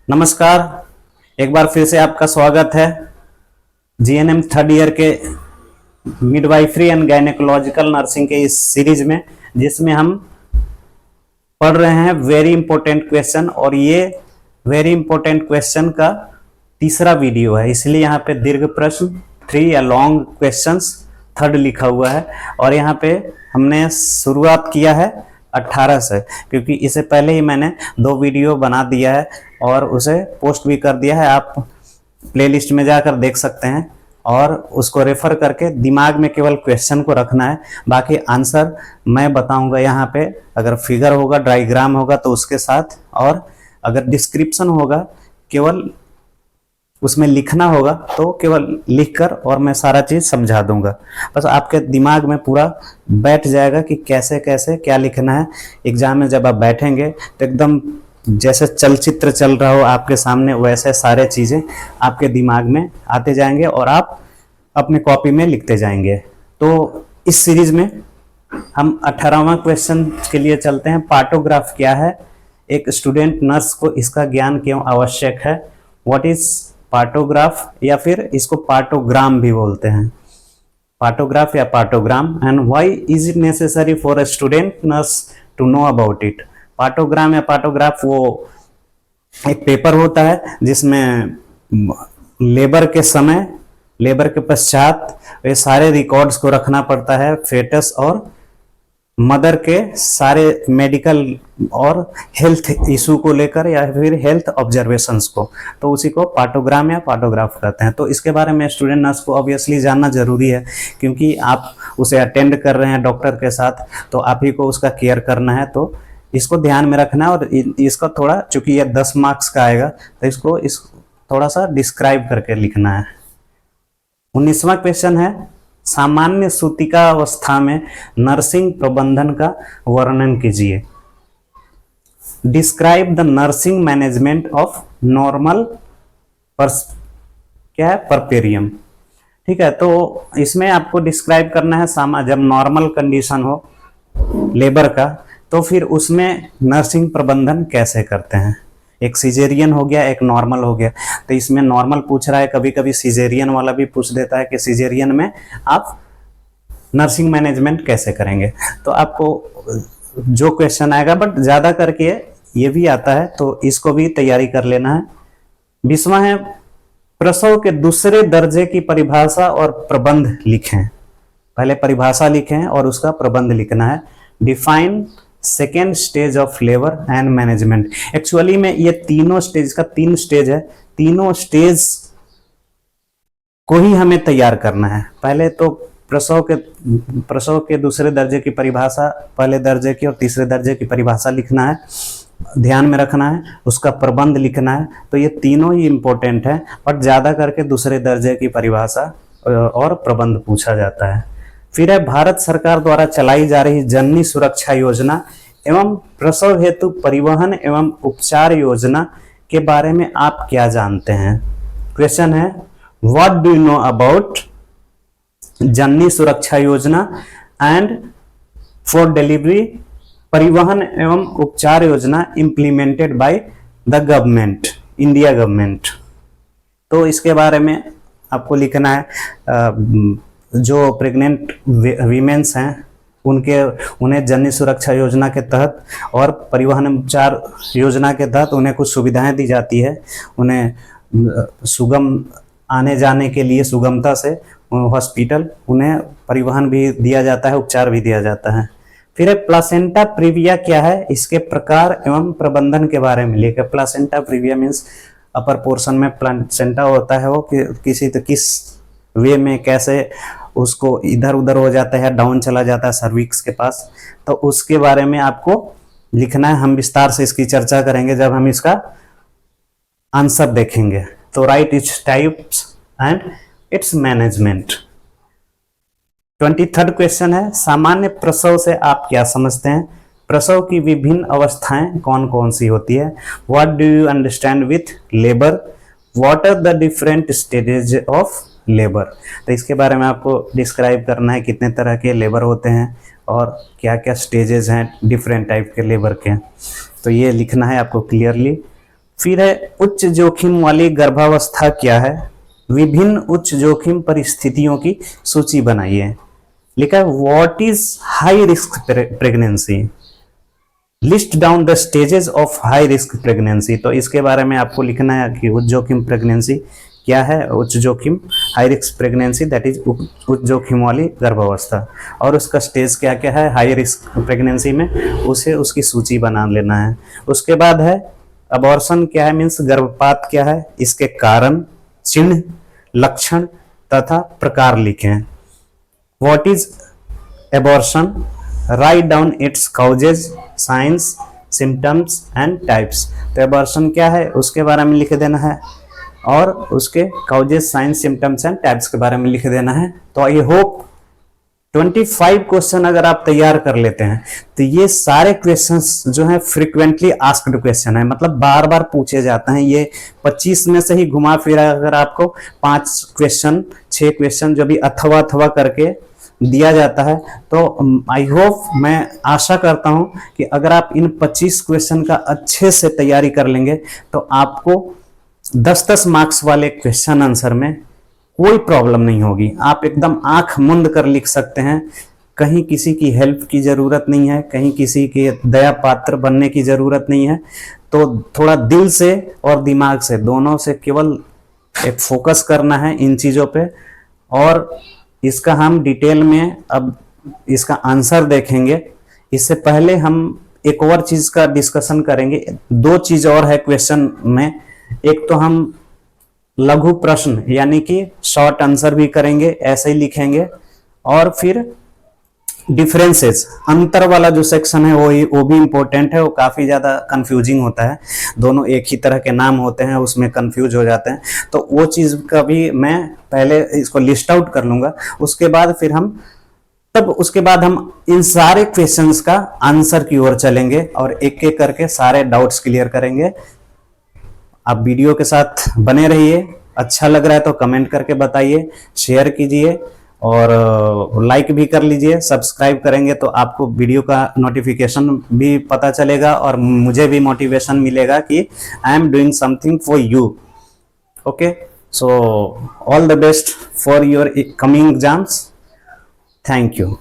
नमस्कार। एक बार फिर से आपका स्वागत है जीएनएम थर्ड ईयर के मिडवाइफरी एंड गायनेकोलॉजिकल नर्सिंग के इस सीरीज में, जिसमें हम पढ़ रहे हैं वेरी इंपॉर्टेंट क्वेश्चन। और ये वेरी इंपॉर्टेंट क्वेश्चन का तीसरा वीडियो है, इसलिए यहाँ पे दीर्घ प्रश्न 3 या लॉन्ग क्वेश्चंस थर्ड लिखा हुआ है। और यहाँ पे हमने शुरुआत किया है 18 से, क्योंकि इससे पहले ही मैंने 2 वीडियो बना दिया है और उसे पोस्ट भी कर दिया है। आप प्लेलिस्ट में जाकर देख सकते हैं और उसको रेफर करके दिमाग में केवल क्वेश्चन को रखना है, बाकी आंसर मैं बताऊंगा यहाँ पे। अगर फिगर होगा, डायग्राम होगा तो उसके साथ, और अगर डिस्क्रिप्शन होगा केवल उसमें लिखना होगा तो केवल लिखकर और मैं सारा चीज समझा दूंगा। बस आपके दिमाग में पूरा बैठ जाएगा कि कैसे कैसे क्या लिखना है। एग्जाम में जब आप बैठेंगे तो एकदम जैसे चलचित्र चल रहा हो आपके सामने, वैसे सारे चीजें आपके दिमाग में आते जाएंगे और आप अपने कॉपी में लिखते जाएंगे। तो इस सीरीज में हम 18वां क्वेश्चन के लिए चलते हैं। पार्टोग्राफ क्या है? एक स्टूडेंट नर्स को इसका ज्ञान क्यों आवश्यक है? व्हाट इज पार्टोग्राफ, या फिर इसको पार्टोग्राम भी बोलते हैं, पार्टोग्राफ या partogram. And why is it necessary for a student nurse to know about it? Partogram या पार्टोग्राफ वो एक पेपर होता है जिसमें लेबर के समय, लेबर के पश्चात ये सारे रिकॉर्ड्स को रखना पड़ता है, फेटस और मदर के सारे मेडिकल और हेल्थ इशू को लेकर या फिर हेल्थ ऑब्जर्वेशंस को, तो उसी को पार्टोग्राम या पार्टोग्राफ कहते हैं। तो इसके बारे में स्टूडेंट नर्स को ऑब्वियसली जानना जरूरी है, क्योंकि आप उसे अटेंड कर रहे हैं डॉक्टर के साथ, तो आप ही को उसका केयर करना है। तो इसको ध्यान में रखना है। और इसका थोड़ा, चूंकि यह 10 मार्क्स का आएगा, तो इसको थोड़ा सा डिस्क्राइब करके लिखना है। 19वां क्वेश्चन है, सामान्य सूतिका अवस्था में नर्सिंग प्रबंधन का वर्णन कीजिए। Describe the nursing management of normal क्या है, परपेरियम। ठीक है, तो इसमें आपको डिस्क्राइब करना है जब नॉर्मल कंडीशन हो लेबर का, तो फिर उसमें नर्सिंग प्रबंधन कैसे करते हैं। एक सिजेरियन हो गया, एक नॉर्मल हो गया। तो इसमें नॉर्मल पूछ रहा है, कभी कभी सिजेरियन वाला भी पूछ देता है कि सिजेरियन में आप नर्सिंग मैनेजमेंट कैसे करेंगे। तो आपको जो क्वेश्चन आएगा, बट ज्यादा करके ये भी आता है, तो इसको भी तैयारी कर लेना है। 20वां है, प्रसव के दूसरे दर्जे की परिभाषा और प्रबंध लिखें। पहले परिभाषा लिखें और उसका प्रबंध लिखना है। Define second stage of labour and management. Actually में ये तीनों स्टेज का 3 स्टेज है, तीनों स्टेज को ही हमें तैयार करना है। पहले तो प्रसव के दूसरे दर्जे की परिभाषा, पहले दर्जे की और तीसरे दर्जे की परिभाषा लिखना है, ध्यान में रखना है। उसका प्रबंध लिखना है। तो ये तीनों ही इंपॉर्टेंट है, बट ज्यादा करके दूसरे दर्जे की परिभाषा और प्रबंध पूछा जाता है। फिर है, भारत सरकार द्वारा चलाई जा रही जननी सुरक्षा योजना एवं प्रसव हेतु परिवहन एवं उपचार योजना के बारे में आप क्या जानते हैं? क्वेश्चन है, what do you know about Janani Suraksha Yojana and for delivery Parivahan Evam Upchar Yojana implemented by the government, India government. तो इसके बारे में आपको लिखना है। जो प्रेग्नेंट वीमेंस हैं उन्हें जननी सुरक्षा योजना के तहत और परिवहन उपचार योजना के तहत उन्हें कुछ सुविधाएं दी जाती है। उन्हें सुगम आने जाने के लिए, सुगमता से हॉस्पिटल, उन्हें परिवहन भी दिया जाता है, उपचार भी दिया जाता है। फिर प्लासेंटा प्रीविया क्या है, इसके प्रकार एवं प्रबंधन के बारे में लिखे। Placenta previa means upper portion में प्लासेंटा होता है, वो किस वे में कैसे उसको इधर उधर हो जाता है, डाउन चला जाता है सर्विक्स के पास, तो उसके बारे में आपको लिखना है। हम विस्तार से इसकी चर्चा करेंगे जब हम इसका आंसर देखेंगे। तो right its types and it's management. 23rd question है, सामान्य प्रसव से आप क्या समझते हैं? प्रसव की विभिन्न अवस्थाएं कौन कौन सी होती है? What do you understand with labour? What are the different stages of labour? तो इसके बारे में आपको डिस्क्राइब करना है, कितने तरह के लेबर होते हैं और क्या क्या स्टेजेस हैं डिफरेंट टाइप के लेबर के। तो ये लिखना है आपको क्लियरली। फिर है उच्च जोखिम वाली गर्भावस्था क्या है, विभिन्न उच्च जोखिम परिस्थितियों की सूची बनाइए। लिखा है what is high risk pregnancy, list down the stages of high risk pregnancy. तो इसके बारे में आपको लिखना है कि उच्च जोखिम प्रेगनेंसी क्या है, उच्च जोखिम high risk pregnancy that is उच्च जोखिम वाली गर्भावस्था, और उसका स्टेज क्या क्या है हाई रिस्क प्रेगनेंसी में, उसे उसकी सूची बना लेना है। उसके बाद है अबॉर्शन क्या है, मीन्स गर्भपात क्या है, इसके कारण, चिन्ह, लक्षण तथा प्रकार लिखें। What is abortion, write down it's causes, science, symptoms and types. तो एबॉर्शन क्या है उसके बारे में लिख देना है, और उसके causes, science, symptoms and types के बारे में लिख देना है। तो आई होप 25 क्वेश्चन अगर आप तैयार कर लेते हैं तो ये सारे क्वेश्चंस जो हैं फ्रीक्वेंटली आस्क्ड क्वेश्चन है, मतलब बार बार पूछे जाते हैं। ये 25 में से ही घुमा फिरा अगर आपको 5 क्वेश्चन 6 क्वेश्चन जो भी अथवा अथवा करके दिया जाता है, तो आई होप, मैं आशा करता हूं कि अगर आप इन 25 क्वेश्चन का अच्छे से तैयारी कर लेंगे तो आपको 10-10 मार्क्स वाले क्वेश्चन आंसर में कोई प्रॉब्लम नहीं होगी। आप एकदम आंख मुंद कर लिख सकते हैं, कहीं किसी की हेल्प की जरूरत नहीं है, कहीं किसी के दया पात्र बनने की जरूरत नहीं है। तो थोड़ा दिल से और दिमाग से दोनों से केवल एक फोकस करना है इन चीजों पे, और इसका हम डिटेल में अब इसका आंसर देखेंगे। इससे पहले हम एक और चीज का डिस्कशन करेंगे। 2 चीज और है क्वेश्चन में, एक तो हम लघु प्रश्न यानी कि शॉर्ट आंसर भी करेंगे, ऐसे ही लिखेंगे, और फिर डिफरेंसेस, अंतर वाला जो सेक्शन है वो भी इंपॉर्टेंट है। वो काफी ज्यादा कंफ्यूजिंग होता है, दोनों एक ही तरह के नाम होते हैं, उसमें कंफ्यूज हो जाते हैं। तो वो चीज का भी मैं पहले इसको लिस्ट आउट कर लूंगा, उसके बाद फिर हम इन सारे क्वेश्चंस का आंसर की ओर चलेंगे और एक एक करके सारे डाउट्स क्लियर करेंगे। आप वीडियो के साथ बने रहिए, अच्छा लग रहा है तो कमेंट करके बताइए, शेयर कीजिए और लाइक भी कर लीजिए। सब्सक्राइब करेंगे तो आपको वीडियो का नोटिफिकेशन भी पता चलेगा और मुझे भी मोटिवेशन मिलेगा कि I am doing something for you. Okay, so all the best for your coming exams. Thank you.